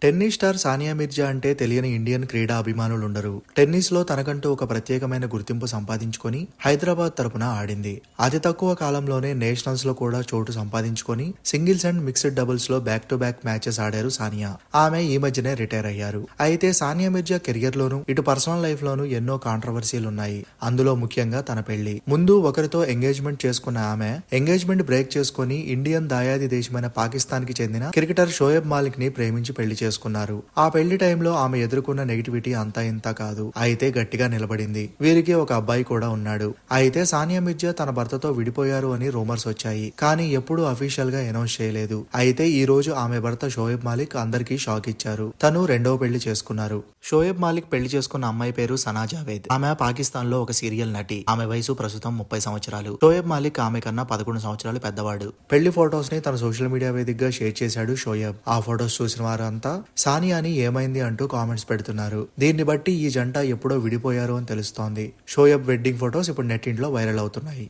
Tennis star Sania Mirza అంటే తెలియని Indian క్రీడా అభిమానులు ఉండరు. టెన్నిస్ లో తనకంటూ ఒక ప్రత్యేకమైన గుర్తింపు సంపాదించుకొని హైదరాబాద్ తరపున ఆడింది. అతి తక్కువ కాలంలోనే నేషనల్స్ లో కూడా చోటు సంపాదించుకొని సింగిల్స్ అండ్ మిక్స్డ్ డబుల్స్ లో బ్యాక్ టు బ్యాక్ మ్యాచెస్ ఆడారు సానియా. ఆమె ఈ మధ్యనే రిటైర్ అయ్యారు. అయితే సానియా మిర్జా కెరియర్ లోను ఇటు పర్సనల్ లైఫ్ లోను ఎన్నో కాంట్రవర్సీలు ఉన్నాయి. అందులో ముఖ్యంగా తన పెళ్లి. ముందు ఒకరితో ఎంగేజ్మెంట్ చేసుకున్న ఆమె ఎంగేజ్మెంట్ బ్రేక్ చేసుకుని ఇండియన్ దాయాది దేశమైన పాకిస్తాన్ కి చెందిన క్రికెటర్ షోయబ్ మాలిక్ ని ప్రేమించి పెళ్లి చేసుకున్నారు. ఆ పెళ్లి టైంలో ఆమె ఎదుర్కొన్న నెగిటివిటీ అంతా ఇంత కాదు. అయితే గట్టిగా నిలబడింది. వీరికి ఒక అబ్బాయి కూడా ఉన్నాడు. అయితే సానియా మిర్జా తన భర్తతో విడిపోయారు అని రూమర్స్ వచ్చాయి. కానీ ఎప్పుడూ అఫీషియల్ గా అనౌన్స్ చేయలేదు. అయితే ఈ రోజు ఆమె భర్త షోయబ్ మాలిక్ అందరికీ షాక్ ఇచ్చారు. తను రెండవ పెళ్లి చేసుకున్నారు. షోయబ్ మాలిక్ పెళ్లి చేసుకున్న అమ్మాయి పేరు సనా జావేద్. ఆమె పాకిస్తాన్ లో ఒక సీరియల్ నటి. ఆమె వయసు ప్రస్తుతం 30 సంవత్సరాలు. షోయబ్ మాలిక్ ఆమె కన్నా 11 సంవత్సరాలు పెద్దవాడు. పెళ్లి ఫొటోస్ ని తన సోషల్ మీడియా వేదికగా షేర్ చేశాడు షోయబ్. ఆ ఫొటోస్ చూసిన వారంతా సానియాని ఏమైంది అంటూ కామెంట్స్ పెడుతున్నారు. దీన్ని బట్టి ఈ జంట ఎప్పుడో విడిపోయారు అని తెలుస్తోంది. షోయబ్ వెడ్డింగ్ ఫొటోస్ ఇప్పుడు నెట్టింట్లో వైరల్ అవుతున్నాయి.